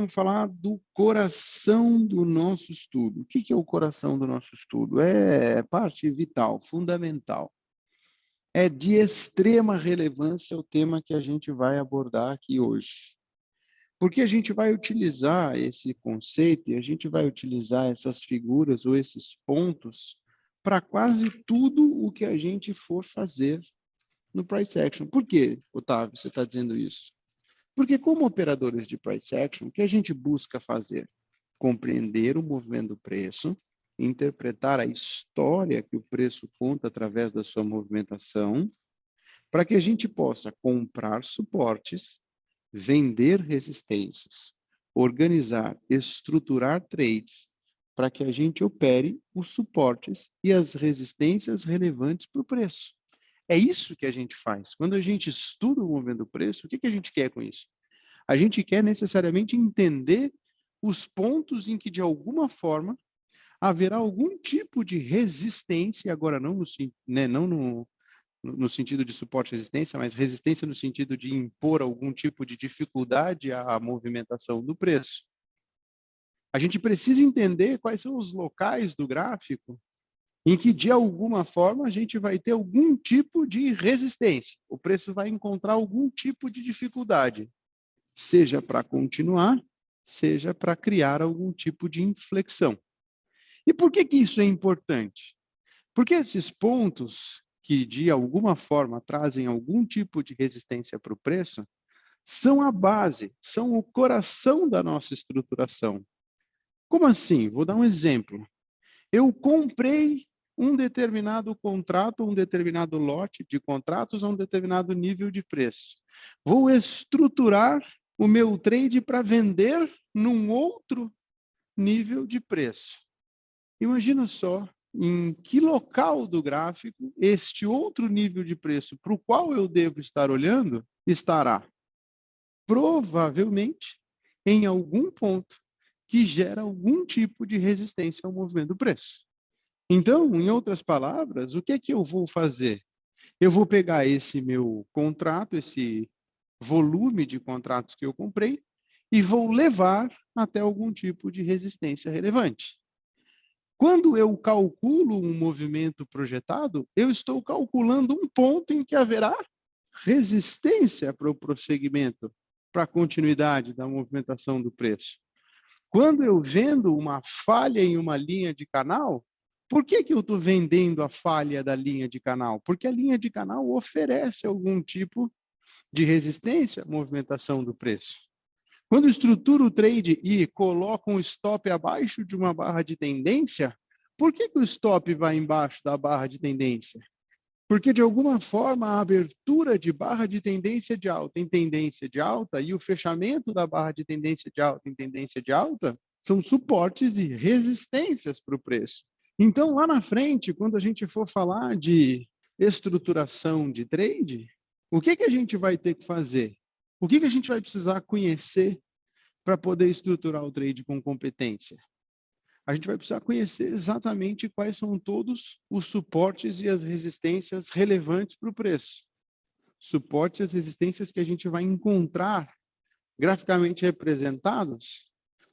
vamos falar do coração do nosso estudo. O que é o coração do nosso estudo? É parte vital, fundamental. É de extrema relevância o tema que a gente vai abordar aqui hoje. Porque a gente vai utilizar esse conceito e a gente vai utilizar essas figuras ou esses pontos para quase tudo o que a gente for fazer no price action. Por quê, Otávio, você está dizendo isso? Porque como operadores de price action, o que a gente busca fazer? Compreender o movimento do preço, interpretar a história que o preço conta através da sua movimentação, para que a gente possa comprar suportes, vender resistências, organizar, estruturar trades, para que a gente opere os suportes e as resistências relevantes para o preço. É isso que a gente faz. Quando a gente estuda o movimento do preço, o que a gente quer com isso? A gente quer necessariamente entender os pontos em que, de alguma forma, haverá algum tipo de resistência, agora não no sentido de suporte e resistência, mas resistência no sentido de impor algum tipo de dificuldade à movimentação do preço. A gente precisa entender quais são os locais do gráfico em que, de alguma forma, a gente vai ter algum tipo de resistência. O preço vai encontrar algum tipo de dificuldade, seja para continuar, seja para criar algum tipo de inflexão. E por que isso é importante? Porque esses pontos que, de alguma forma, trazem algum tipo de resistência para o preço, são a base, são o coração da nossa estruturação. Como assim? Vou dar um exemplo. Eu comprei um determinado contrato, um determinado lote de contratos a um determinado nível de preço. Vou estruturar o meu trade para vender num outro nível de preço. Imagina só em que local do gráfico este outro nível de preço para o qual eu devo estar olhando estará. Provavelmente em algum ponto que gera algum tipo de resistência ao movimento do preço. Então, em outras palavras, o que é que eu vou fazer? Eu vou pegar esse meu contrato, esse volume de contratos que eu comprei, e vou levar até algum tipo de resistência relevante. Quando eu calculo um movimento projetado, eu estou calculando um ponto em que haverá resistência para o prosseguimento, para a continuidade da movimentação do preço. Quando eu vendo uma falha em uma linha de canal, por que eu estou vendendo a falha da linha de canal? Porque a linha de canal oferece algum tipo de resistência à movimentação do preço. Quando estruturo o trade e coloco um stop abaixo de uma barra de tendência, por que o stop vai embaixo da barra de tendência? Porque, de alguma forma, a abertura de barra de tendência de alta em tendência de alta e o fechamento da barra de tendência de alta em tendência de alta são suportes e resistências para o preço. Então, lá na frente, quando a gente for falar de estruturação de trade, o que a gente vai ter que fazer? O que a gente vai precisar conhecer para poder estruturar o trade com competência? A gente vai precisar conhecer exatamente quais são todos os suportes e as resistências relevantes para o preço. Suportes e as resistências que a gente vai encontrar graficamente representados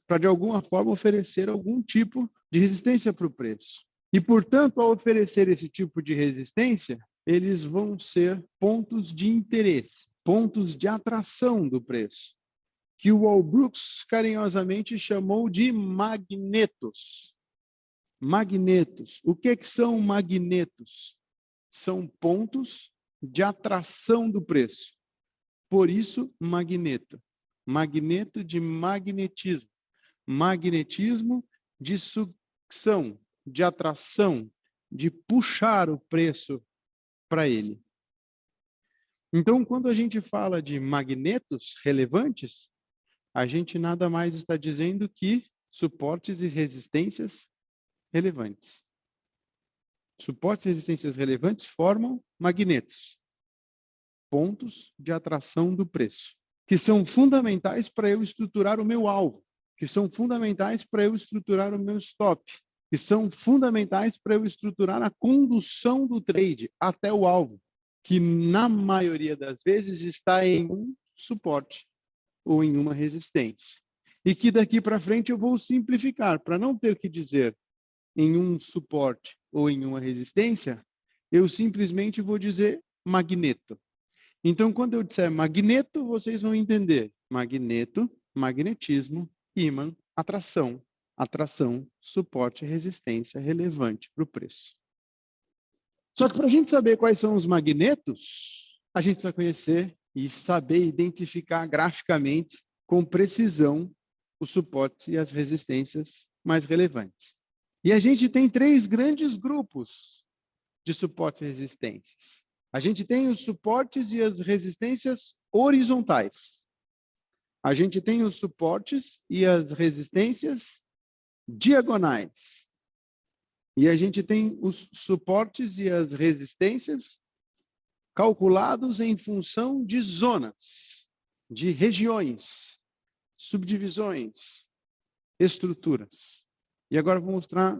para, de alguma forma, oferecer algum tipo de resistência para o preço. E, portanto, ao oferecer esse tipo de resistência, eles vão ser pontos de interesse, pontos de atração do preço, que o Walbrooks carinhosamente chamou de magnetos. Magnetos. O que são magnetos? São pontos de atração do preço. Por isso, magneto. Magneto de magnetismo. Magnetismo de sucção, de atração, de puxar o preço para ele. Então, quando a gente fala de magnetos relevantes, a gente nada mais está dizendo que suportes e resistências relevantes. Suportes e resistências relevantes formam magnetos, pontos de atração do preço, que são fundamentais para eu estruturar o meu alvo, que são fundamentais para eu estruturar o meu stop, que são fundamentais para eu estruturar a condução do trade até o alvo, que na maioria das vezes está em um suporte ou em uma resistência. e que daqui para frente eu vou simplificar, para não ter que dizer em um suporte ou em uma resistência, eu simplesmente vou dizer magneto. Então, quando eu disser magneto, vocês vão entender. Magneto, magnetismo, ímã, atração. Atração, suporte, resistência relevante para o preço. Só que para a gente saber quais são os magnetos, a gente precisa conhecer e saber identificar graficamente, com precisão, os suportes e as resistências mais relevantes. E a gente tem 3 grandes grupos de suportes e resistências. A gente tem os suportes e as resistências horizontais. A gente tem os suportes e as resistências diagonais. E a gente tem os suportes e as resistências calculados em função de zonas, de regiões, subdivisões, estruturas. E agora eu vou mostrar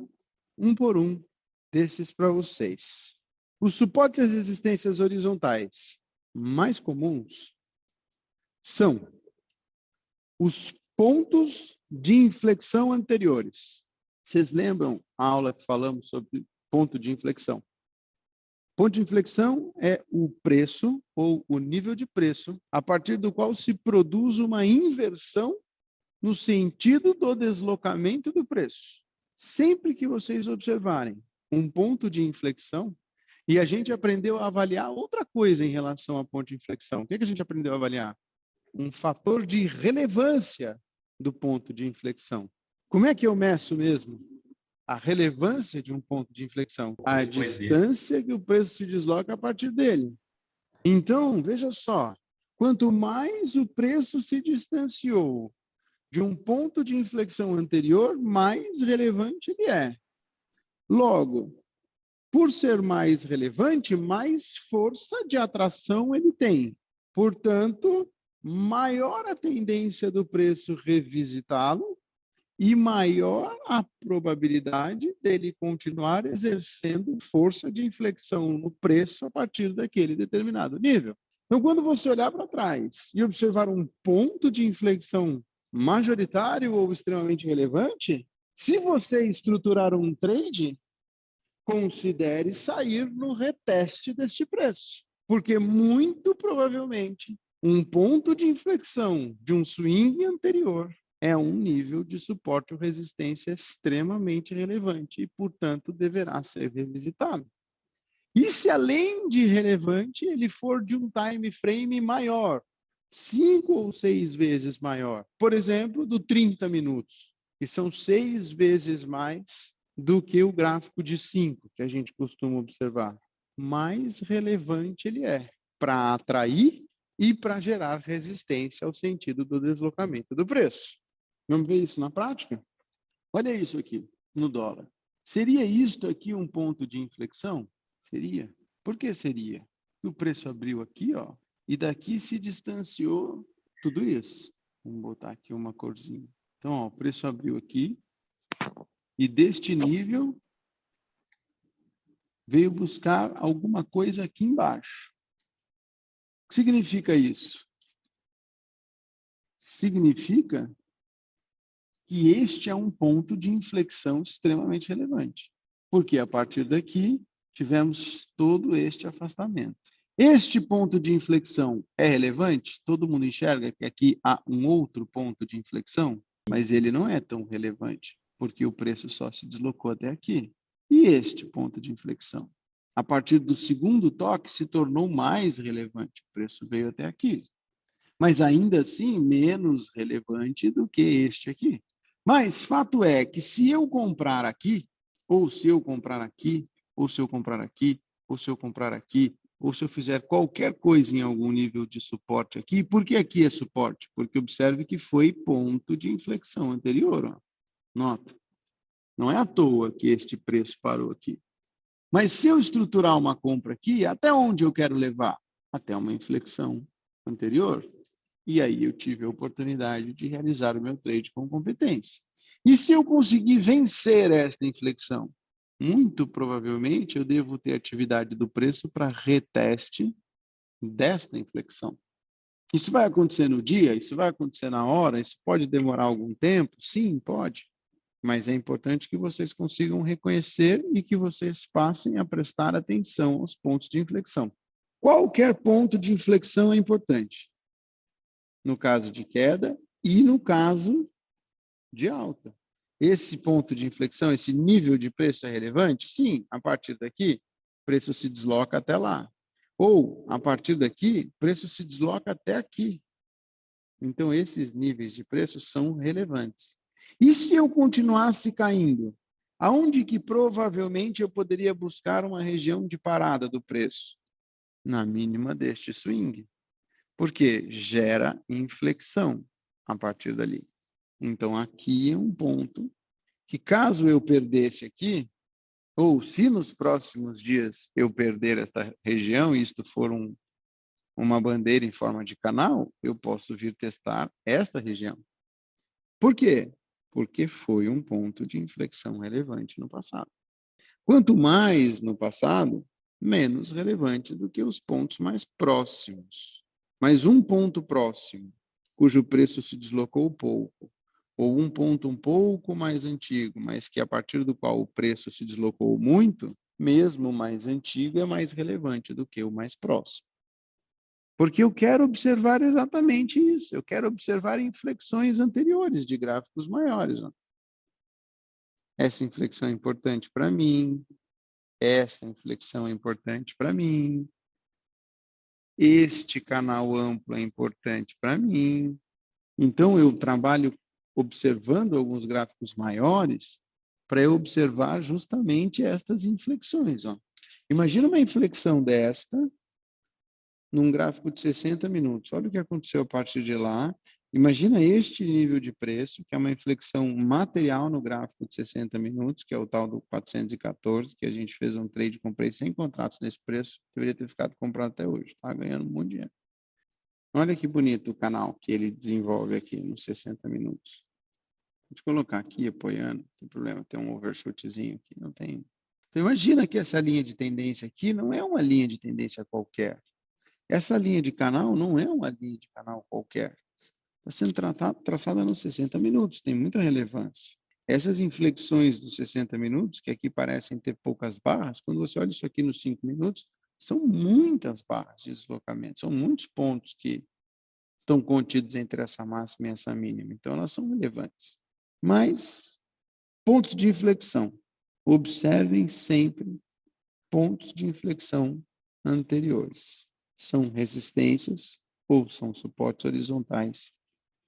um por um desses para vocês. Os suportes e as resistências horizontais mais comuns são os pontos de inflexão anteriores. Vocês lembram a aula que falamos sobre ponto de inflexão? Ponto de inflexão é o preço ou o nível de preço a partir do qual se produz uma inversão no sentido do deslocamento do preço. Sempre que vocês observarem um ponto de inflexão, e a gente aprendeu a avaliar outra coisa em relação a ponto de inflexão. O que a gente aprendeu a avaliar? Um fator de relevância do ponto de inflexão. Como é que eu meço mesmo a relevância de um ponto de inflexão? A distância que o preço se desloca a partir dele. Então, veja só, quanto mais o preço se distanciou de um ponto de inflexão anterior, mais relevante ele é. Logo, por ser mais relevante, mais força de atração ele tem. Portanto, maior a tendência do preço revisitá-lo e maior a probabilidade dele continuar exercendo força de inflexão no preço a partir daquele determinado nível. Então, quando você olhar para trás e observar um ponto de inflexão majoritário ou extremamente relevante, se você estruturar um trade, considere sair no reteste deste preço, porque muito provavelmente um ponto de inflexão de um swing anterior é um nível de suporte ou resistência extremamente relevante e, portanto, deverá ser revisitado. E se além de relevante, ele for de um time frame maior, 5 ou 6 vezes maior, por exemplo, do 30 minutos, que são 6 vezes mais do que o gráfico de 5, que a gente costuma observar, mais relevante ele é para atrair e para gerar resistência ao sentido do deslocamento do preço. Vamos ver isso na prática? Olha isso aqui, no dólar. Seria isto aqui um ponto de inflexão? Seria. Por que seria? O preço abriu aqui, ó, e daqui se distanciou tudo isso. Vamos botar aqui uma corzinha. Então, ó, o preço abriu aqui, e deste nível veio buscar alguma coisa aqui embaixo. O que significa isso? Significa que este é um ponto de inflexão extremamente relevante, porque a partir daqui tivemos todo este afastamento. Este ponto de inflexão é relevante? Todo mundo enxerga que aqui há um outro ponto de inflexão, mas ele não é tão relevante, porque o preço só se deslocou até aqui. E este ponto de inflexão? A partir do segundo toque, se tornou mais relevante. O preço veio até aqui. Mas ainda assim, menos relevante do que este aqui. Mas fato é que se eu comprar aqui, ou se eu comprar aqui, ou se eu comprar aqui, ou se eu comprar aqui, ou se eu fizer qualquer coisa em algum nível de suporte aqui, por que aqui é suporte? Porque observe que foi ponto de inflexão anterior. Ó. Nota. Não é à toa que este preço parou aqui. Mas se eu estruturar uma compra aqui, até onde eu quero levar? Até uma inflexão anterior. E aí eu tive a oportunidade de realizar o meu trade com competência. E se eu conseguir vencer esta inflexão? Muito provavelmente eu devo ter atividade do preço para reteste desta inflexão. Isso vai acontecer no dia? Isso vai acontecer na hora? Isso pode demorar algum tempo? Sim, pode. Mas é importante que vocês consigam reconhecer e que vocês passem a prestar atenção aos pontos de inflexão. Qualquer ponto de inflexão é importante. No caso de queda e no caso de alta. Esse ponto de inflexão, esse nível de preço é relevante? Sim, a partir daqui, o preço se desloca até lá. Ou, a partir daqui, o preço se desloca até aqui. Então, esses níveis de preço são relevantes. E se eu continuasse caindo? Aonde que provavelmente eu poderia buscar uma região de parada do preço? Na mínima deste swing. Porque gera inflexão a partir dali. Então, aqui é um ponto que, caso eu perdesse aqui, ou se nos próximos dias eu perder esta região, e isto for uma bandeira em forma de canal, eu posso vir testar esta região. Por quê? Porque foi um ponto de inflexão relevante no passado. Quanto mais no passado, menos relevante do que os pontos mais próximos. Mas um ponto próximo, cujo preço se deslocou pouco, ou um ponto um pouco mais antigo, mas que a partir do qual o preço se deslocou muito, mesmo o mais antigo é mais relevante do que o mais próximo. Porque eu quero observar exatamente isso. Eu quero observar inflexões anteriores de gráficos maiores. Ó. Essa inflexão é importante para mim. Essa inflexão é importante para mim. Este canal amplo é importante para mim. Então, eu trabalho observando alguns gráficos maiores para eu observar justamente estas inflexões. Ó. Imagina uma inflexão desta num gráfico de 60 minutos. Olha o que aconteceu a partir de lá. Imagina este nível de preço, que é uma inflexão material no gráfico de 60 minutos, que é o tal do 414, que a gente fez um trade, comprei 100 contratos nesse preço, deveria ter ficado comprado até hoje, está ganhando um monte de dinheiro. Olha que bonito o canal que ele desenvolve aqui nos 60 minutos. Vou te colocar aqui apoiando, não tem problema, tem um overshootzinho aqui, não tem. Então imagina que essa linha de tendência aqui não é uma linha de tendência qualquer. Essa linha de canal não é uma linha de canal qualquer. Está sendo traçada nos 60 minutos, tem muita relevância. Essas inflexões dos 60 minutos, que aqui parecem ter poucas barras, quando você olha isso aqui nos 5 minutos, são muitas barras de deslocamento, são muitos pontos que estão contidos entre essa máxima e essa mínima. Então, elas são relevantes. Mas, pontos de inflexão. Observem sempre pontos de inflexão anteriores. São resistências ou são suportes horizontais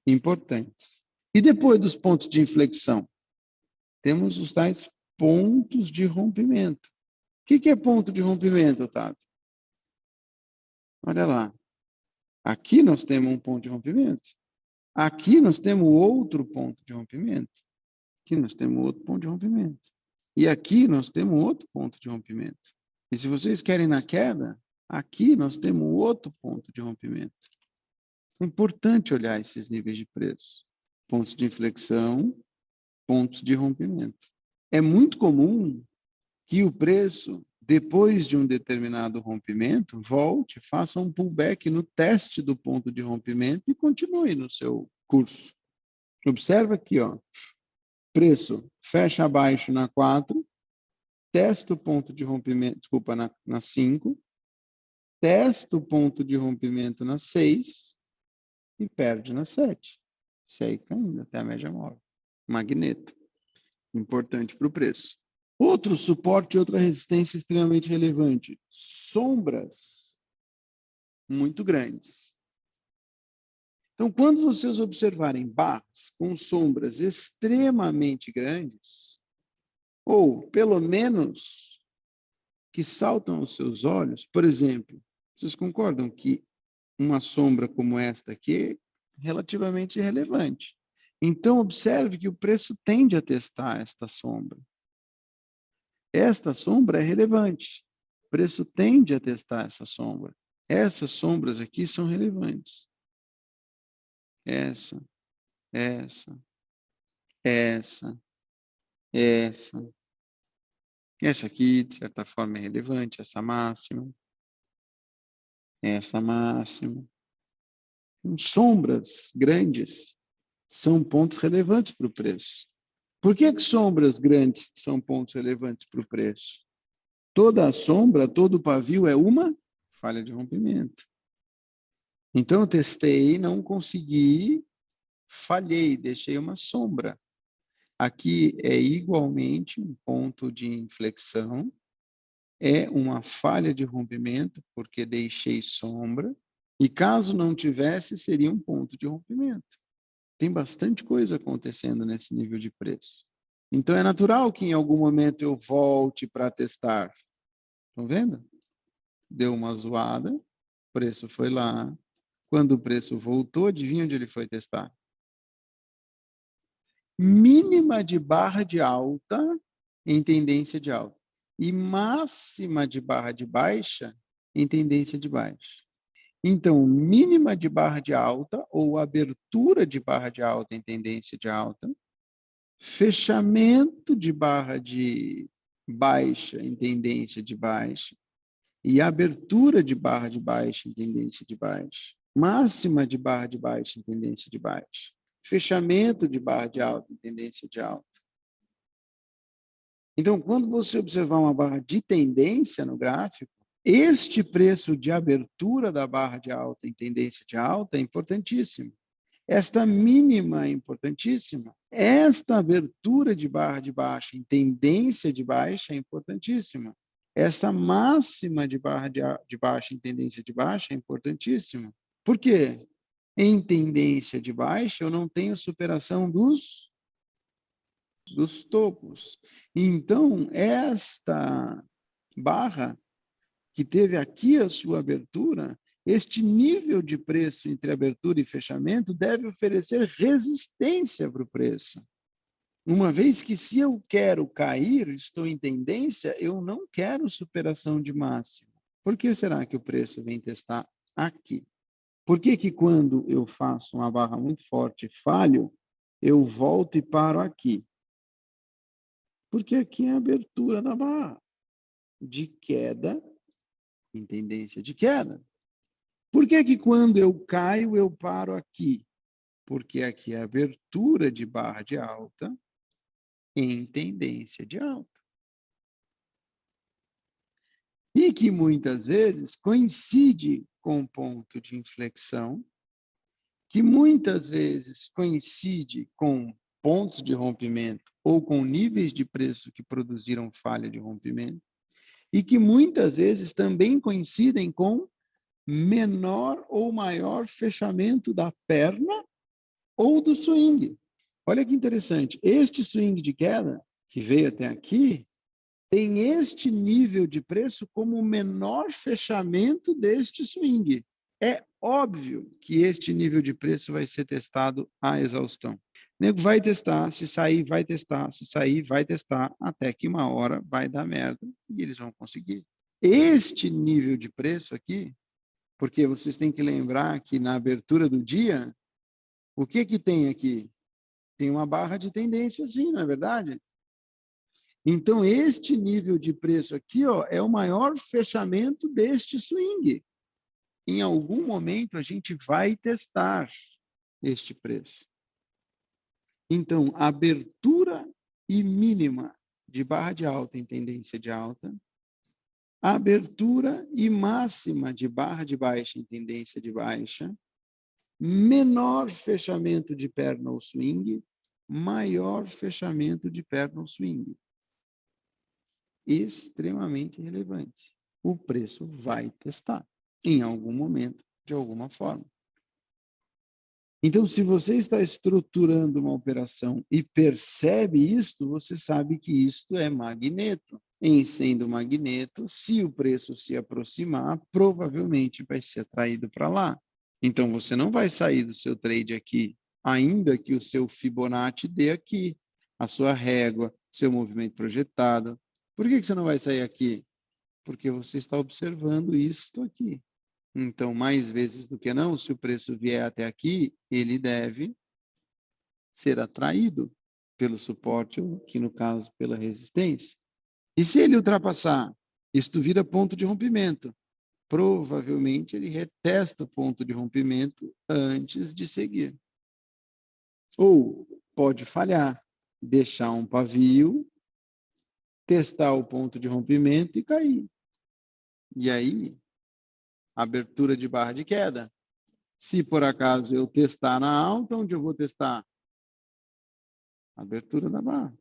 importantes. E depois dos pontos de inflexão, temos os tais pontos de rompimento. O que é ponto de rompimento, Otávio? Olha lá. Aqui nós temos um ponto de rompimento. Aqui nós temos outro ponto de rompimento. Aqui nós temos outro ponto de rompimento. E aqui nós temos outro ponto de rompimento. E se vocês querem na queda, aqui nós temos outro ponto de rompimento. É importante olhar esses níveis de preço. Pontos de inflexão, pontos de rompimento. É muito comum que o preço, depois de um determinado rompimento, volte, faça um pullback no teste do ponto de rompimento e continue no seu curso. Observa aqui, ó. Preço fecha abaixo na 4, testa o ponto de rompimento, desculpa, na 5, testa o ponto de rompimento na 6 e perde na 7. Segue caindo até a média móvel. Magneto. Importante para o preço. Outro suporte e outra resistência extremamente relevante. Sombras muito grandes. Então, quando vocês observarem barras com sombras extremamente grandes, ou pelo menos que saltam aos seus olhos, por exemplo, vocês concordam que uma sombra como esta aqui é relativamente relevante? Então, observe que o preço tende a testar esta sombra. Esta sombra é relevante. O preço tende a testar essa sombra. Essas sombras aqui são relevantes. Essa, essa, essa, essa. Essa aqui, de certa forma, é relevante. Essa máxima. Essa máxima. Sombras grandes são pontos relevantes para o preço. Por que sombras grandes são pontos relevantes para o preço? Toda a sombra, todo o pavio é uma falha de rompimento. Então, eu testei, não consegui, falhei, deixei uma sombra. Aqui é igualmente um ponto de inflexão, é uma falha de rompimento, porque deixei sombra, e caso não tivesse, seria um ponto de rompimento. Tem bastante coisa acontecendo nesse nível de preço. Então, é natural que em algum momento eu volte para testar. Estão vendo? Deu uma zoada, o preço foi lá. Quando o preço voltou, adivinha onde ele foi testar? Mínima de barra de alta em tendência de alta. E máxima de barra de baixa em tendência de baixa. Então, mínima de barra de alta ou abertura de barra de alta em tendência de alta, fechamento de barra de baixa em tendência de baixa e abertura de barra de baixa em tendência de baixa, máxima de barra de baixa em tendência de baixa, fechamento de barra de alta em tendência de alta. Então, quando você observar uma barra de tendência no gráfico, este preço de abertura da barra de alta em tendência de alta é importantíssimo. Esta mínima é importantíssima. Esta abertura de barra de baixa em tendência de baixa é importantíssima. Esta máxima de barra de baixa em tendência de baixa é importantíssima. Por quê? Em tendência de baixa, eu não tenho superação dos topos. Então, esta barra que teve aqui a sua abertura, este nível de preço entre abertura e fechamento deve oferecer resistência para o preço. Uma vez que se eu quero cair, estou em tendência, eu não quero superação de máximo. Por que será que o preço vem testar aqui? Por que que quando eu faço uma barra muito forte e falho, eu volto e paro aqui? Porque aqui é a abertura da barra de queda em tendência de queda. Por que que quando eu caio, eu paro aqui? Porque aqui é a abertura de barra de alta em tendência de alta. E que muitas vezes coincide com o ponto de inflexão, que muitas vezes coincide com pontos de rompimento ou com níveis de preço que produziram falha de rompimento, e que muitas vezes também coincidem com menor ou maior fechamento da perna ou do swing. Olha que interessante, este swing de queda, que veio até aqui, tem este nível de preço como o menor fechamento deste swing. É óbvio que este nível de preço vai ser testado à exaustão. O nego vai testar, se sair, vai testar, se sair, vai testar, até que uma hora vai dar merda e eles vão conseguir. Este nível de preço aqui, porque vocês têm que lembrar que na abertura do dia, o que que tem aqui? Tem uma barra de tendência, sim, não é verdade? Então, este nível de preço aqui, ó, é o maior fechamento deste swing. Em algum momento, a gente vai testar este preço. Então, abertura e mínima de barra de alta em tendência de alta, abertura e máxima de barra de baixa em tendência de baixa, menor fechamento de perna ou swing, maior fechamento de perna ou swing. Extremamente relevante. O preço vai testar em algum momento, de alguma forma. Então, se você está estruturando uma operação e percebe isto, você sabe que isto é magneto. Em sendo magneto, se o preço se aproximar, provavelmente vai ser atraído para lá. Então, você não vai sair do seu trade aqui, ainda que o seu Fibonacci dê aqui, a sua régua, seu movimento projetado. Por que você não vai sair aqui? Porque você está observando isto aqui. Então, mais vezes do que não, se o preço vier até aqui, ele deve ser atraído pelo suporte, ou aqui no caso, pela resistência. E se ele ultrapassar, isto vira ponto de rompimento. provavelmente ele retesta o ponto de rompimento antes de seguir. Ou pode falhar, deixar um pavio, testar o ponto de rompimento e cair. E aí, abertura de barra de queda. Se por acaso eu testar na alta, onde eu vou testar? Abertura da barra.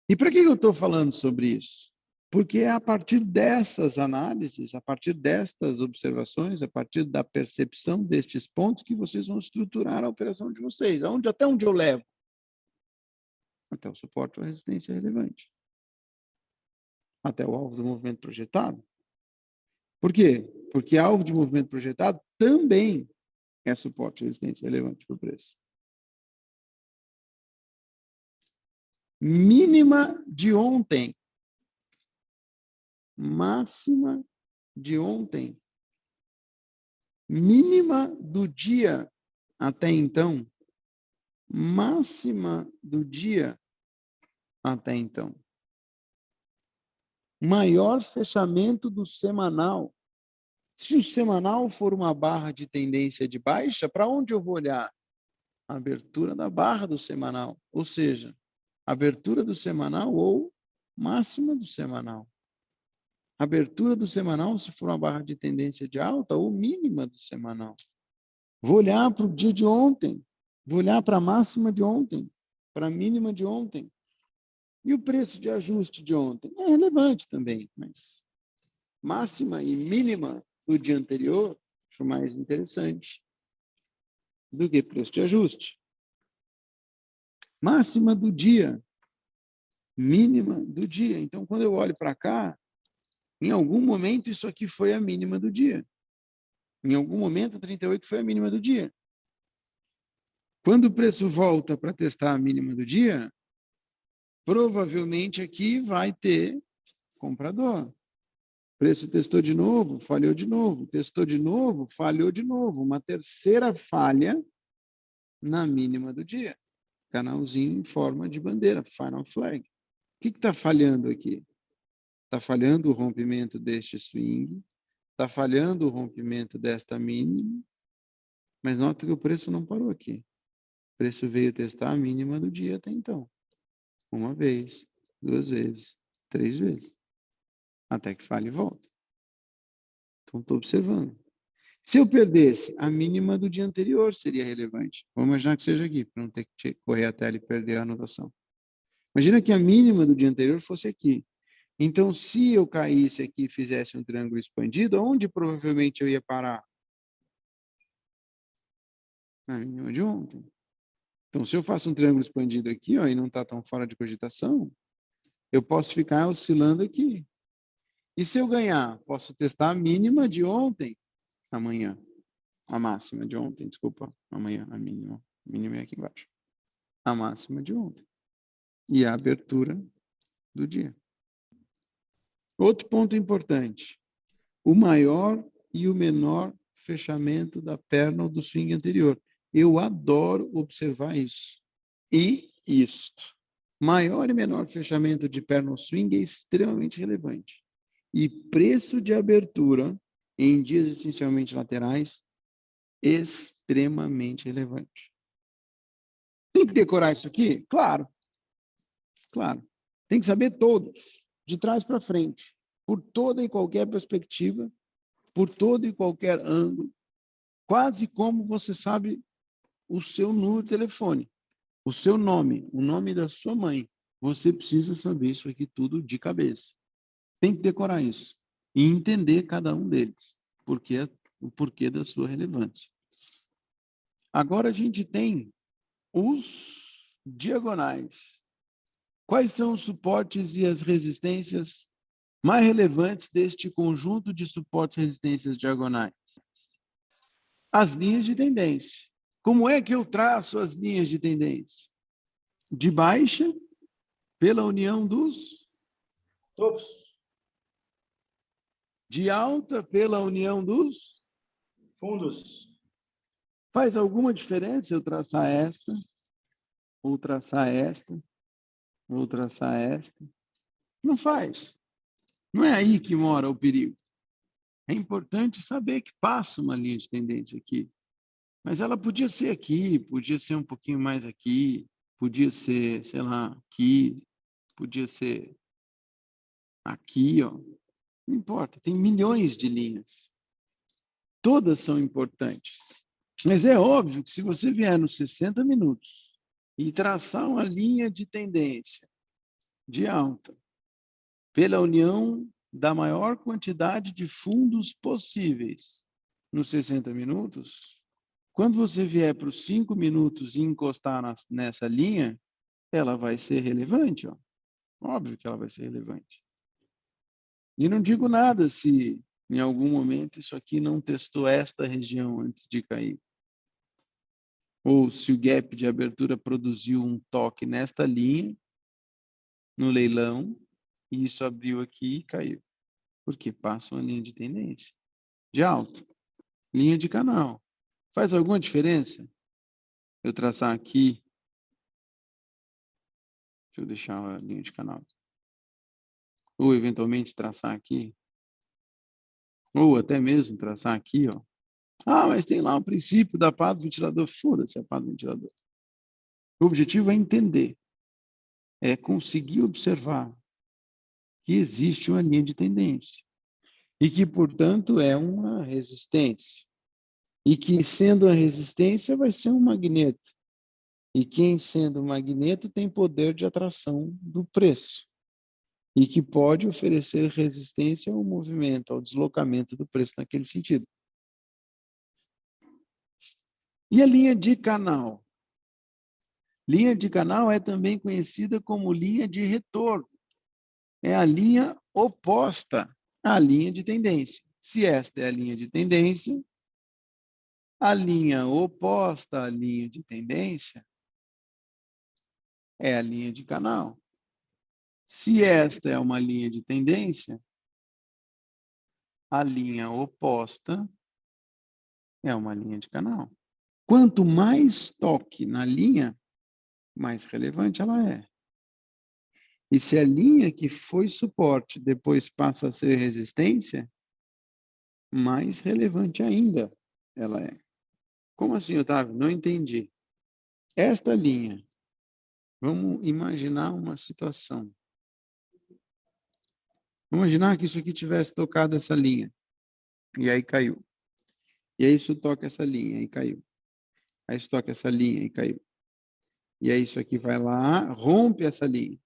E para que eu estou falando sobre isso? Porque é a partir dessas análises, a partir destas observações, a partir da percepção destes pontos que vocês vão estruturar a operação de vocês. Até onde eu levo? Até o suporte ou resistência relevante. Até o alvo do movimento projetado. Por quê? Porque alvo de movimento projetado também é suporte e resistência relevante para o preço. Mínima de ontem. Máxima de ontem. Mínima do dia até então. Máxima do dia até então. Maior fechamento do semanal. Se o semanal for uma barra de tendência de baixa, para onde eu vou olhar? A abertura da barra do semanal. Ou seja, abertura do semanal ou máxima do semanal. Abertura do semanal, se for uma barra de tendência de alta, ou mínima do semanal. Vou olhar para o dia de ontem. Vou olhar para a máxima de ontem, para a mínima de ontem. E o preço de ajuste de ontem? É relevante também, mas máxima e mínima do dia anterior, acho mais interessante do que preço de ajuste. Máxima do dia, mínima do dia. Então, quando eu olho para cá, em algum momento isso aqui foi a mínima do dia. Em algum momento, a 38 foi a mínima do dia. Quando o preço volta para testar a mínima do dia, provavelmente aqui vai ter comprador. O preço testou de novo, falhou de novo. Testou de novo, falhou de novo. Uma terceira falha na mínima do dia. Canalzinho em forma de bandeira, final flag. O que está falhando aqui? Está falhando o rompimento deste swing, está falhando o rompimento desta mínima, mas nota que o preço não parou aqui. O preço veio testar a mínima do dia até então. Uma vez, duas vezes, três vezes. Até que falhe e volta. Então, estou observando. Se eu perdesse a mínima do dia anterior, seria relevante. Vamos imaginar que seja aqui, para não ter que correr a tela e perder a anotação. Imagina que a mínima do dia anterior fosse aqui. Então, se eu caísse aqui e fizesse um triângulo expandido, onde provavelmente eu ia parar? Na mínima de ontem. Então, se eu faço um triângulo expandido aqui, ó, e não está tão fora de cogitação, eu posso ficar oscilando aqui. E se eu ganhar, posso testar a mínima de ontem, amanhã. A máxima de ontem, desculpa. Amanhã, a mínima. A mínima é aqui embaixo. A máxima de ontem. E a abertura do dia. Outro ponto importante. O maior e o menor fechamento da perna ou do swing anterior. Eu adoro observar isso. E isto. Maior e menor fechamento de perna ou swing é extremamente relevante. E preço de abertura em dias essencialmente laterais, extremamente relevante. Tem que decorar isso aqui? Claro. Claro. Tem que saber todos, de trás para frente, por toda e qualquer perspectiva, por todo e qualquer ângulo, quase como você sabe o seu número de telefone, o seu nome, o nome da sua mãe. Você precisa saber isso aqui tudo de cabeça. Tem que decorar isso e entender cada um deles, porque o porquê da sua relevância. Agora a gente tem os diagonais. Quais são os suportes e as resistências mais relevantes deste conjunto de suportes e resistências diagonais? As linhas de tendência. Como é que eu traço as linhas de tendência? De baixa, pela união dos topos. De alta, pela união dos Fundos. Faz alguma diferença eu traçar esta, ou traçar esta, ou traçar esta? Não faz. Não é aí que mora o perigo. É importante saber que passa uma linha de tendência aqui. Mas ela podia ser aqui, podia ser um pouquinho mais aqui, podia ser, sei lá, aqui, podia ser aqui, ó. Não importa, tem milhões de linhas. Todas são importantes. Mas é óbvio que se você vier nos 60 minutos e traçar uma linha de tendência de alta pela união da maior quantidade de fundos possíveis nos 60 minutos, quando você vier para os 5 minutos e encostar nessa linha, ela vai ser relevante, ó. Óbvio que ela vai ser relevante. E não digo nada se em algum momento isso aqui não testou esta região antes de cair. Ou se o gap de abertura produziu um toque nesta linha, no leilão, e isso abriu aqui e caiu. Porque passa uma linha de tendência. De alta. Linha de canal. Faz alguma diferença eu traçar aqui? Deixa eu deixar a linha de canal. Ou eventualmente traçar aqui. Ou até mesmo traçar aqui, ó. Ah, mas tem lá o princípio da pá do ventilador. Foda-se a pá do ventilador. O objetivo é entender. É conseguir observar que existe uma linha de tendência. E que, portanto, é uma resistência. E que, sendo a resistência, vai ser um magneto. E quem, sendo um magneto, tem poder de atração do preço. E que pode oferecer resistência ao movimento, ao deslocamento do preço naquele sentido. E a linha de canal? Linha de canal é também conhecida como linha de retorno. É a linha oposta à linha de tendência. Se esta é a linha de tendência, a linha oposta à linha de tendência é a linha de canal. Se esta é uma linha de tendência, a linha oposta é uma linha de canal. Quanto mais toque na linha, mais relevante ela é. E se a linha que foi suporte depois passa a ser resistência, mais relevante ainda ela é. Como assim, Otávio? Não entendi. Esta linha, vamos imaginar uma situação. Vamos imaginar que isso aqui tivesse tocado essa linha, e aí caiu. E aí isso toca essa linha, e caiu. Aí isso toca essa linha, e caiu. E aí isso aqui vai lá, rompe essa linha.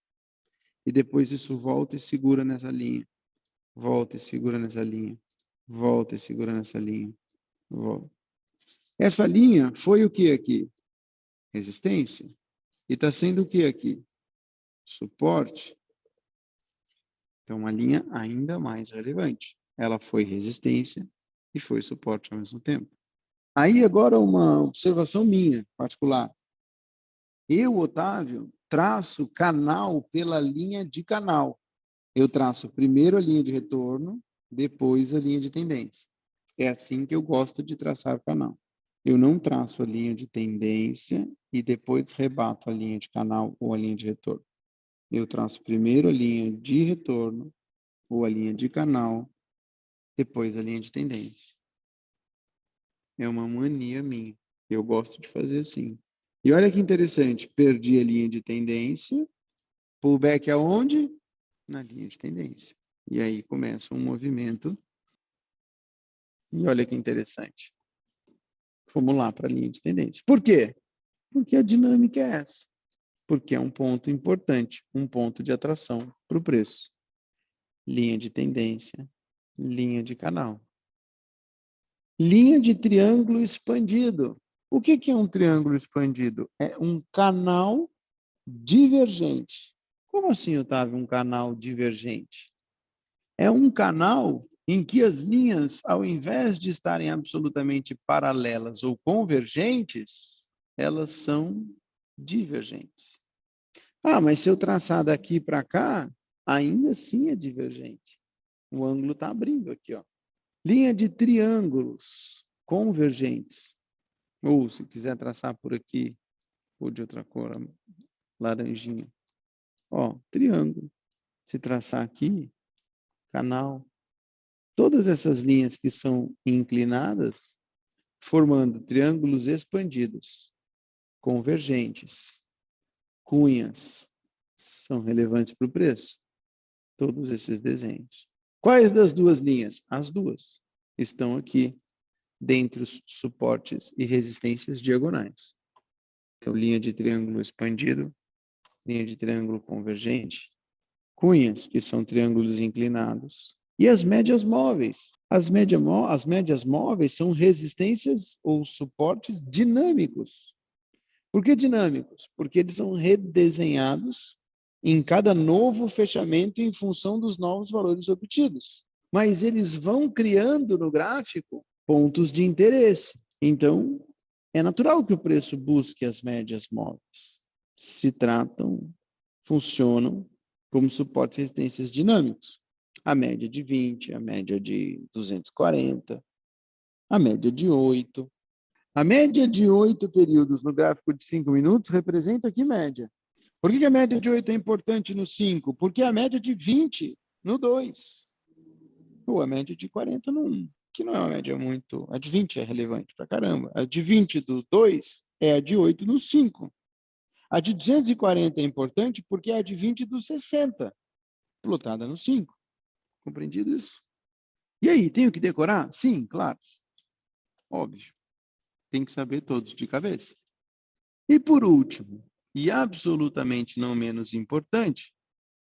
E depois isso volta e segura nessa linha. Volta e segura nessa linha. Volta e segura nessa linha. Volta. Essa linha foi o que aqui? Resistência. E está sendo o que aqui? Suporte. Então, uma linha ainda mais relevante. Ela foi resistência e foi suporte ao mesmo tempo. Aí, agora, uma observação minha, particular. Eu, Otávio, traço canal pela linha de canal. Eu traço primeiro a linha de retorno, depois a linha de tendência. É assim que eu gosto de traçar o canal. Eu não traço a linha de tendência e depois rebato a linha de canal ou a linha de retorno. Eu traço primeiro a linha de retorno ou a linha de canal, depois a linha de tendência. É uma mania minha. Eu gosto de fazer assim. E olha que interessante, perdi a linha de tendência, pullback aonde? Na linha de tendência. E aí começa um movimento. E olha que interessante. Vamos lá para a linha de tendência. Por quê? Porque a dinâmica é essa. Porque é um ponto importante, um ponto de atração para o preço. Linha de tendência, linha de canal. Linha de triângulo expandido. O que é um triângulo expandido? É um canal divergente. Como assim, Otávio, um canal divergente? É um canal em que as linhas, ao invés de estarem absolutamente paralelas ou convergentes, elas são divergentes. Ah, mas se eu traçar daqui para cá, ainda assim é divergente. O ângulo está abrindo aqui, ó. Linha de triângulos convergentes. Ou, se quiser traçar por aqui, ou de outra cor, laranjinha. Ó, triângulo. Se traçar aqui, canal. todas essas linhas que são inclinadas, formando triângulos expandidos, convergentes, cunhas, são relevantes para o preço. Todos esses desenhos. Quais das duas linhas? As duas estão aqui, dentre os suportes e resistências diagonais. Então, linha de triângulo expandido, linha de triângulo convergente, cunhas, que são triângulos inclinados, e as médias móveis. As médias móveis são resistências ou suportes dinâmicos. Por que dinâmicos? Porque eles são redesenhados em cada novo fechamento em função dos novos valores obtidos. Mas eles vão criando no gráfico pontos de interesse. Então, é natural que o preço busque as médias móveis. Funcionam como suportes e resistências dinâmicos. A média de 20, a média de 240, a média de 8. A média de 8 períodos no gráfico de 5 minutos representa que média? Por que a média de 8 é importante no 5? Porque a média de 20 no 2. Ou a média de 40 no 1, que não é uma média muito... A de 20 é relevante pra caramba. A de 20 do 2 é a de 8 no 5. A de 240 é importante porque é a de 20 do 60, plotada no 5. Compreendido isso? E aí, tenho que decorar? Sim, claro. Óbvio. Tem que saber todos de cabeça. E por último, e absolutamente não menos importante,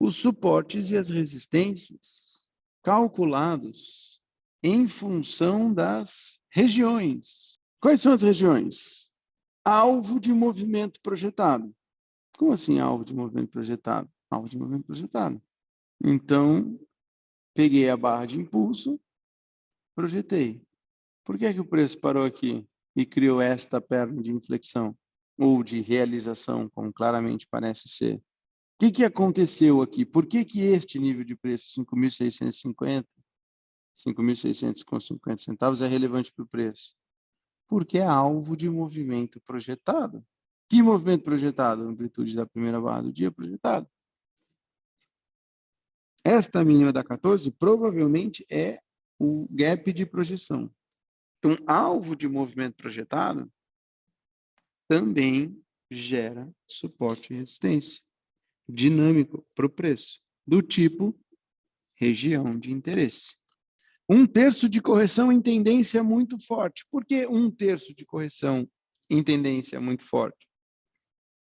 os suportes e as resistências calculados em função das regiões. Quais são as regiões? Alvo de movimento projetado. Como assim alvo de movimento projetado? Alvo de movimento projetado. Então, peguei a barra de impulso, projetei. Por que o preço parou aqui e criou esta perna de inflexão? Ou de realização, como claramente parece ser? O que aconteceu aqui? Por que este nível de preço, 5.650, 5.600,50 centavos, é relevante para o preço? Porque é alvo de movimento projetado. Que movimento projetado? A amplitude da primeira barra do dia projetado. Esta mínima da 14 provavelmente é o gap de projeção. Então, alvo de movimento projetado também gera suporte e resistência dinâmico para o preço, do tipo região de interesse. 1/3 de correção em tendência muito forte. Por que 1/3 de correção em tendência muito forte?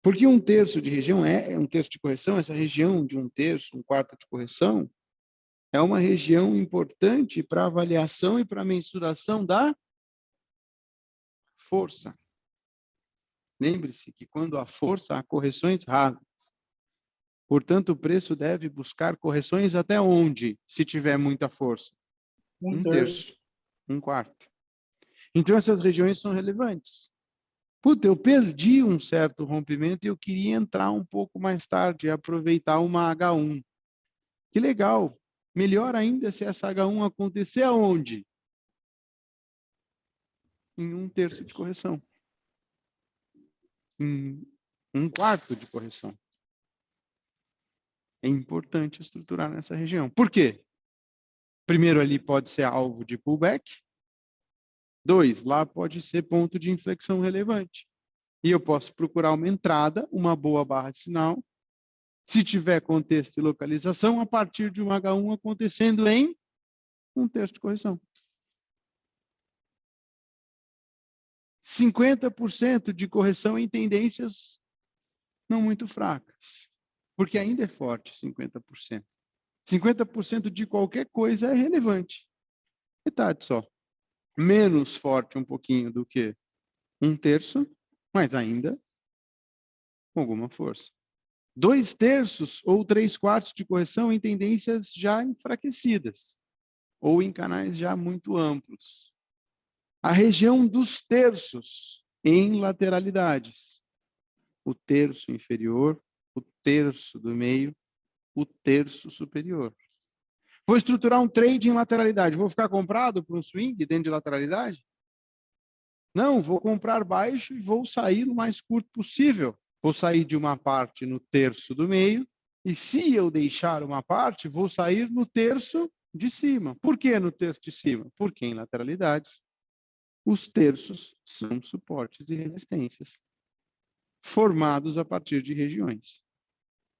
Porque 1/3 de região é 1/3 de correção, essa região de 1/3, 1/4 de correção, é uma região importante para avaliação e para mensuração da força. Lembre-se que quando há força, há correções rasas. Portanto, o preço deve buscar correções até onde, se tiver muita força? 1/3, 1/4. Então, essas regiões são relevantes. Puta, eu perdi um certo rompimento e eu queria entrar um pouco mais tarde e aproveitar uma H1. Que legal. Melhor ainda se essa H1 acontecer aonde? Em 1/3 de correção. Em 1/4 de correção. É importante estruturar nessa região. Por quê? Primeiro, ali pode ser alvo de pullback. 2, lá pode ser ponto de inflexão relevante. E eu posso procurar uma entrada, uma boa barra de sinal, se tiver contexto e localização, a partir de um H1 acontecendo em 1/3 de correção. 50% de correção em tendências não muito fracas, porque ainda é forte 50%. 50% de qualquer coisa é relevante. Metade só. Menos forte um pouquinho do que 1/3, mas ainda com alguma força. 2/3 ou 3/4 de correção em tendências já enfraquecidas ou em canais já muito amplos. A região dos terços em lateralidades. O terço inferior, o terço do meio, o terço superior. Vou estruturar um trade em lateralidade. Vou ficar comprado por um swing dentro de lateralidade? Não, vou comprar baixo e vou sair o mais curto possível. Vou sair de uma parte no terço do meio e se eu deixar uma parte, vou sair no terço de cima. Por que no terço de cima? Porque em lateralidades, os terços são suportes e resistências formados a partir de regiões.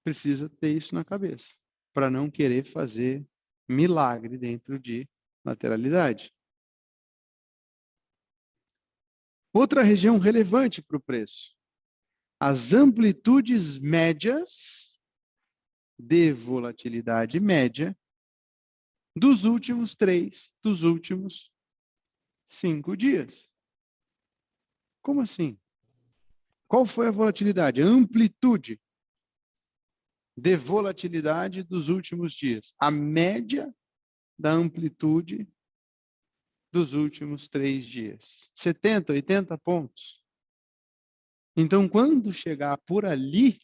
Precisa ter isso na cabeça, para não querer fazer milagre dentro de lateralidade. Outra região relevante para o preço: as amplitudes médias de volatilidade média dos últimos 5 dias. Como assim? Qual foi a volatilidade? A amplitude de volatilidade dos últimos dias. A média da amplitude dos últimos 3 dias. 70, 80 pontos. Então, quando chegar por ali,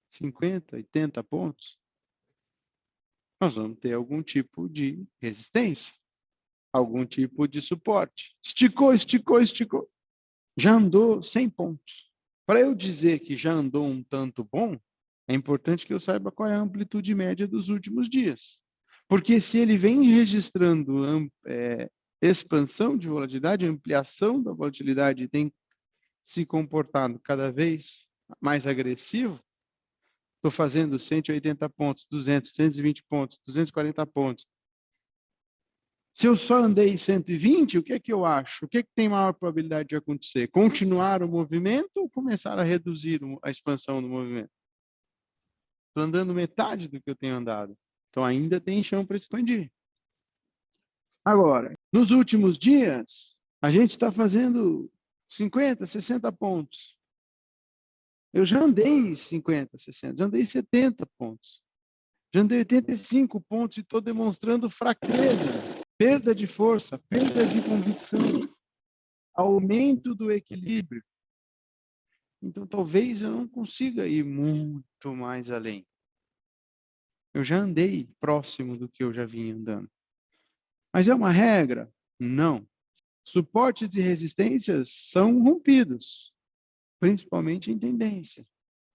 50, 80 pontos, nós vamos ter algum tipo de resistência, algum tipo de suporte. Esticou, esticou, esticou. Já andou 100 pontos. Para eu dizer que já andou um tanto bom, é importante que eu saiba qual é a amplitude média dos últimos dias. Porque se ele vem registrando expansão de volatilidade, ampliação da volatilidade, e tem se comportado cada vez mais agressivo, estou fazendo 180 pontos, 200, 120 pontos, 240 pontos. Se eu só andei 120, o que é que eu acho? O que é que tem maior probabilidade de acontecer? Continuar o movimento ou começar a reduzir a expansão do movimento? Estou andando metade do que eu tenho andado. Então ainda tem chão para expandir. Agora, nos últimos dias, a gente está fazendo 50, 60 pontos. Eu já andei 50, 60, já andei 70 pontos. Já andei 85 pontos e estou demonstrando fraqueza, perda de força, perda de convicção, aumento do equilíbrio. Então, talvez eu não consiga ir muito mais além. Eu já andei próximo do que eu já vinha andando. Mas é uma regra? Não. Suportes e resistências são rompidos, principalmente em tendência.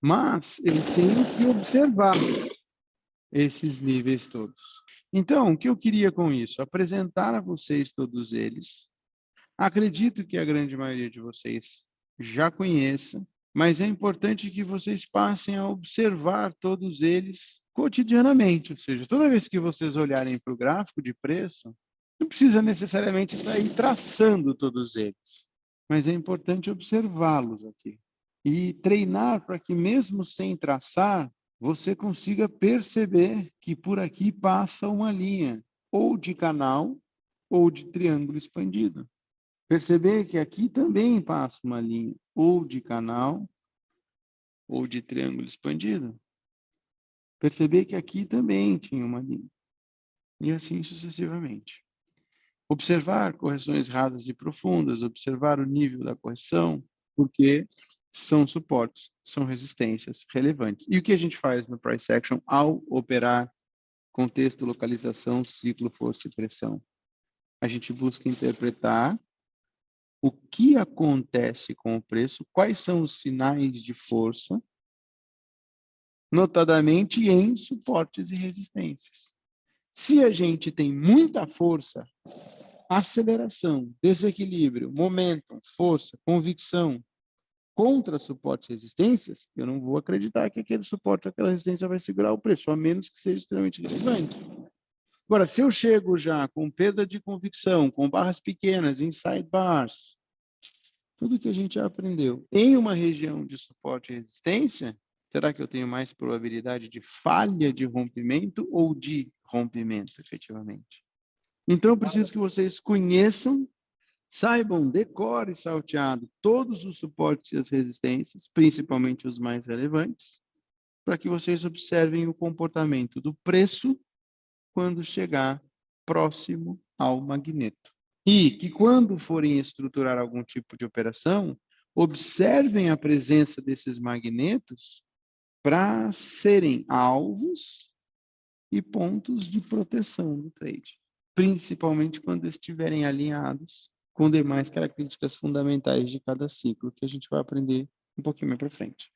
Mas eu tenho que observar esses níveis todos. Então, o que eu queria com isso? Apresentar a vocês todos eles. Acredito que a grande maioria de vocês já conheça, mas é importante que vocês passem a observar todos eles cotidianamente. Ou seja, toda vez que vocês olharem para o gráfico de preço, não precisa necessariamente sair traçando todos eles, mas é importante observá-los aqui e treinar para que, mesmo sem traçar, você consiga perceber que por aqui passa uma linha, ou de canal, ou de triângulo expandido. Perceber que aqui também passa uma linha, ou de canal, ou de triângulo expandido. Perceber que aqui também tinha uma linha. E assim sucessivamente. Observar correções rasas e profundas, observar o nível da correção, porque são suportes, são resistências relevantes. E o que a gente faz no price action ao operar contexto, localização, ciclo, força e pressão? A gente busca interpretar o que acontece com o preço, quais são os sinais de força, notadamente em suportes e resistências. Se a gente tem muita força, aceleração, desequilíbrio, momentum, força, convicção contra suportes e resistências, eu não vou acreditar que aquele suporte, aquela resistência vai segurar o preço, a menos que seja extremamente relevante. Agora, se eu chego já com perda de convicção, com barras pequenas, inside bars, tudo que a gente já aprendeu em uma região de suporte e resistência, será que eu tenho mais probabilidade de falha de rompimento ou de rompimento, efetivamente? Então, eu preciso que vocês conheçam, saibam, decore salteado todos os suportes e as resistências, principalmente os mais relevantes, para que vocês observem o comportamento do preço quando chegar próximo ao magneto. E que quando forem estruturar algum tipo de operação, observem a presença desses magnetos para serem alvos e pontos de proteção do trade, principalmente quando estiverem alinhados com demais características fundamentais de cada ciclo, que a gente vai aprender um pouquinho mais para frente.